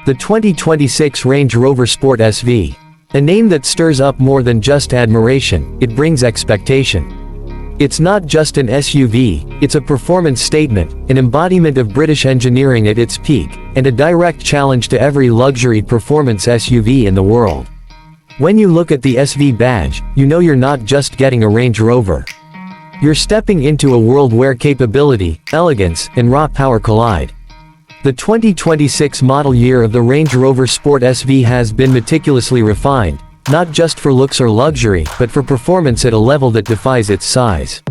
The 2026 Range Rover Sport SV. A name that stirs up more than just admiration, it brings expectation. It's not just an SUV, it's a performance statement, an embodiment of British engineering at its peak, and a direct challenge to every luxury performance SUV in the world. When you look at the SV badge, you know you're not just getting a Range Rover. You're stepping into a world where capability, elegance, and raw power collide. The 2026 model year of the Range Rover Sport SV has been meticulously refined, not just for looks or luxury, but for performance at a level that defies its size.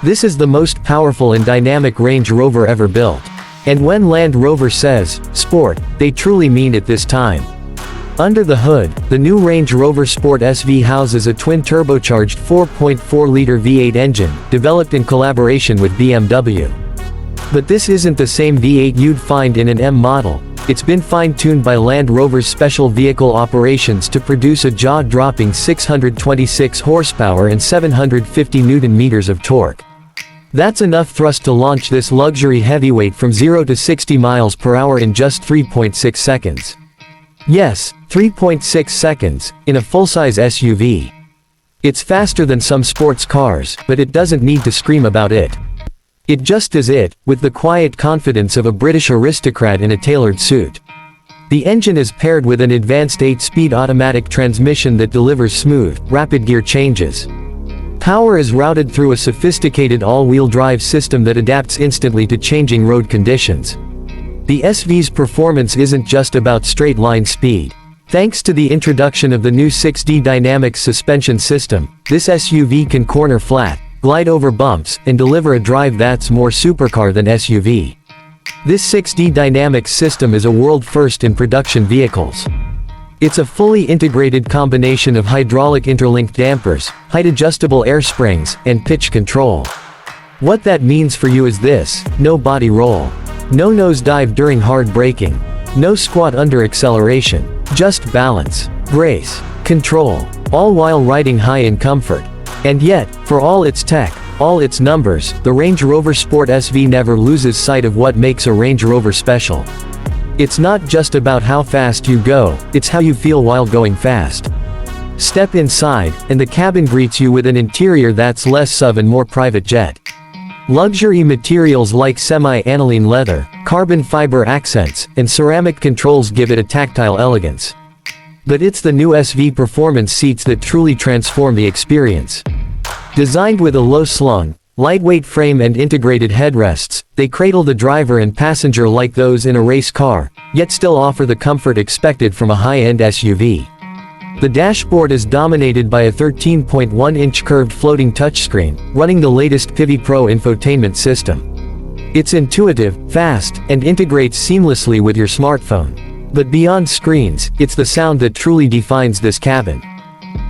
This is the most powerful and dynamic Range Rover ever built. And when Land Rover says, "Sport," they truly mean it this time. Under the hood, the new Range Rover Sport SV houses a twin-turbocharged 4.4-liter V8 engine, developed in collaboration with BMW. But this isn't the same V8 you'd find in an M model. It's been fine-tuned by Land Rover's Special Vehicle Operations to produce a jaw-dropping 626 horsepower and 750 Nm of torque. That's enough thrust to launch this luxury heavyweight from 0 to 60 miles per hour in just 3.6 seconds. Yes, 3.6 seconds, in a full-size SUV. It's faster than some sports cars, but it doesn't need to scream about it. It just is it, with the quiet confidence of a British aristocrat in a tailored suit. The engine is paired with an advanced 8-speed automatic transmission that delivers smooth, rapid gear changes. Power is routed through a sophisticated all-wheel drive system that adapts instantly to changing road conditions. The SV's performance isn't just about straight-line speed. Thanks to the introduction of the new 6D Dynamics suspension system, this SUV can corner flat, glide over bumps, and deliver a drive that's more supercar than SUV. This 6D Dynamics system is a world first in production vehicles. It's a fully integrated combination of hydraulic interlinked dampers, height-adjustable air springs, and pitch control. What that means for you is this: no body roll. No nosedive during hard braking. No squat under acceleration. Just balance, grace, control, all while riding high in comfort. And yet, for all its tech, all its numbers, the Range Rover Sport SV never loses sight of what makes a Range Rover special. It's not just about how fast you go, it's how you feel while going fast. Step inside, and the cabin greets you with an interior that's less SUV and more private jet. Luxury materials like semi-aniline leather, carbon fiber accents, and ceramic controls give it a tactile elegance. But it's the new SV performance seats that truly transform the experience. Designed with a low-slung, lightweight frame and integrated headrests, they cradle the driver and passenger like those in a race car, yet still offer the comfort expected from a high-end SUV. The dashboard is dominated by a 13.1-inch curved floating touchscreen, running the latest Pivi Pro infotainment system. It's intuitive, fast, and integrates seamlessly with your smartphone. But beyond screens, it's the sound that truly defines this cabin.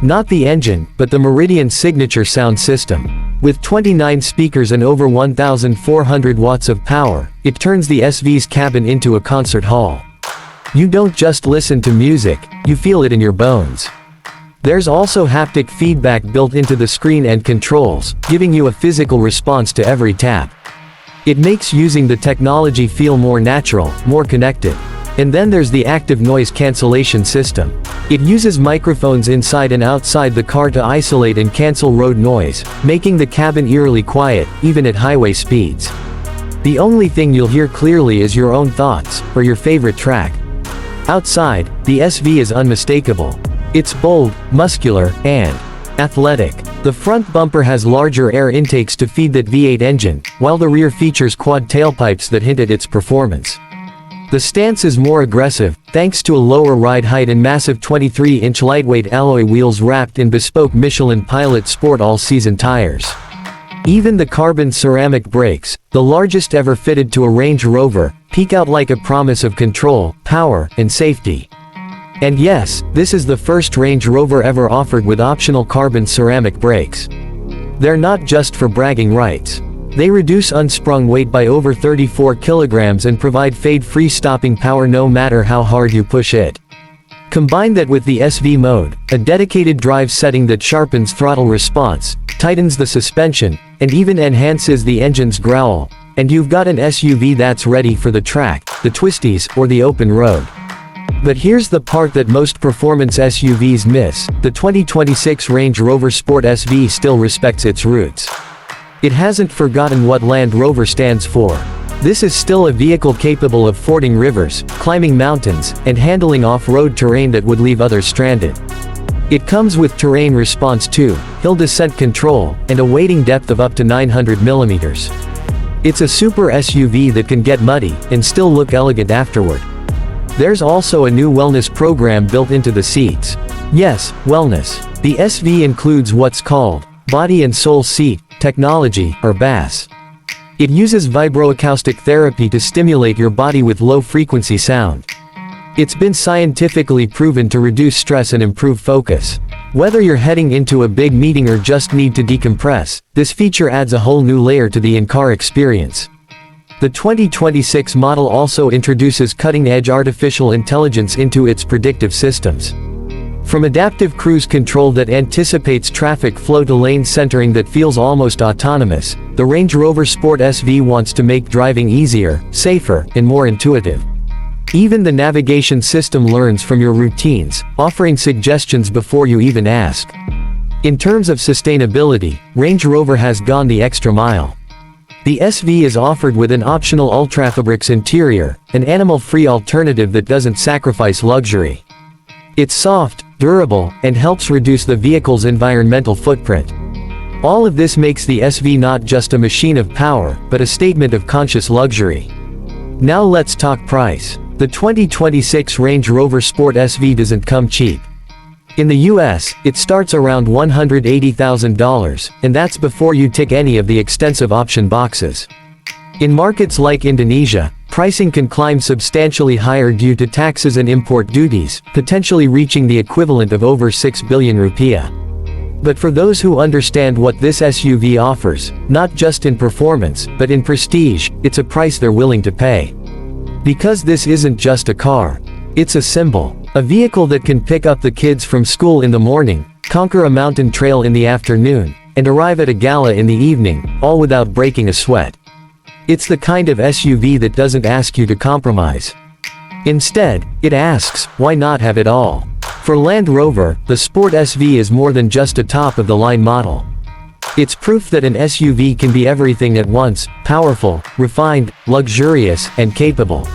Not the engine, but the Meridian signature sound system. With 29 speakers and over 1,400 watts of power, it turns the SV's cabin into a concert hall. You don't just listen to music, you feel it in your bones. There's also haptic feedback built into the screen and controls, giving you a physical response to every tap. It makes using the technology feel more natural, more connected. And then there's the active noise cancellation system. It uses microphones inside and outside the car to isolate and cancel road noise, making the cabin eerily quiet, even at highway speeds. The only thing you'll hear clearly is your own thoughts, or your favorite track. Outside, the SV is unmistakable. It's bold, muscular, and athletic. The front bumper has larger air intakes to feed that V8 engine, while the rear features quad tailpipes that hint at its performance. The stance is more aggressive, thanks to a lower ride height and massive 23-inch lightweight alloy wheels wrapped in bespoke Michelin Pilot Sport all-season tires. Even the carbon ceramic brakes, the largest ever fitted to a Range Rover, peek out like a promise of control, power, and safety. And yes, this is the first Range Rover ever offered with optional carbon ceramic brakes. They're not just for bragging rights. They reduce unsprung weight by over 34 kilograms and provide fade-free stopping power no matter how hard you push it. Combine that with the SV mode, a dedicated drive setting that sharpens throttle response, tightens the suspension, and even enhances the engine's growl, and you've got an SUV that's ready for the track, the twisties, or the open road. But here's the part that most performance SUVs miss: the 2026 Range Rover Sport SV still respects its roots. It hasn't forgotten what Land Rover stands for. This is still a vehicle capable of fording rivers, climbing mountains, and handling off-road terrain that would leave others stranded. It comes with terrain response 2, hill descent control, and a wading depth of up to 900 mm. It's a super SUV that can get muddy, and still look elegant afterward. There's also a new wellness program built into the seats. Yes, wellness. The SV includes what's called Body and Soul Seat Technology, or BAS. It uses vibroacoustic therapy to stimulate your body with low-frequency sound. It's been scientifically proven to reduce stress and improve focus. Whether you're heading into a big meeting or just need to decompress, this feature adds a whole new layer to the in-car experience. The 2026 model also introduces cutting-edge artificial intelligence into its predictive systems. From adaptive cruise control that anticipates traffic flow to lane centering that feels almost autonomous, the Range Rover Sport SV wants to make driving easier, safer, and more intuitive. Even the navigation system learns from your routines, offering suggestions before you even ask. In terms of sustainability, Range Rover has gone the extra mile. The SV is offered with an optional Ultrafabrics interior, an animal-free alternative that doesn't sacrifice luxury. It's soft, durable, and helps reduce the vehicle's environmental footprint. All of this makes the SV not just a machine of power, but a statement of conscious luxury. Now let's talk price. The 2026 Range Rover Sport SV doesn't come cheap. In the US, it starts around $180,000, and that's before you tick any of the extensive option boxes. In markets like Indonesia, pricing can climb substantially higher due to taxes and import duties, potentially reaching the equivalent of over 6 billion rupiah. But for those who understand what this SUV offers, not just in performance, but in prestige, it's a price they're willing to pay. Because this isn't just a car. It's a symbol. A vehicle that can pick up the kids from school in the morning, conquer a mountain trail in the afternoon, and arrive at a gala in the evening, all without breaking a sweat. It's the kind of SUV that doesn't ask you to compromise. Instead, it asks, why not have it all? For Land Rover, the Sport SV is more than just a top-of-the-line model. It's proof that an SUV can be everything at once: powerful, refined, luxurious, and capable.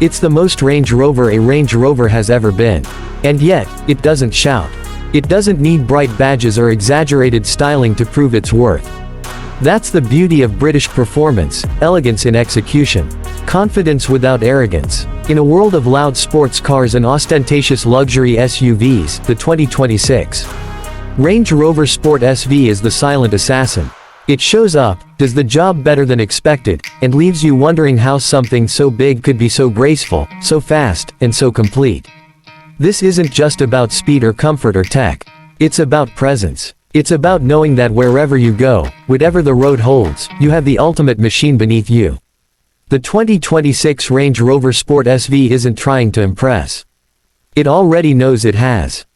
It's the most Range Rover a Range Rover has ever been. And yet, it doesn't shout. It doesn't need bright badges or exaggerated styling to prove its worth. That's the beauty of British performance: elegance in execution. Confidence without arrogance. In a world of loud sports cars and ostentatious luxury SUVs, the 2026 Range Rover Sport SV is the silent assassin. It shows up, does the job better than expected, and leaves you wondering how something so big could be so graceful, so fast, and so complete. This isn't just about speed or comfort or tech. It's about presence. It's about knowing that wherever you go, whatever the road holds, you have the ultimate machine beneath you. The 2026 Range Rover Sport SV isn't trying to impress. It already knows it has.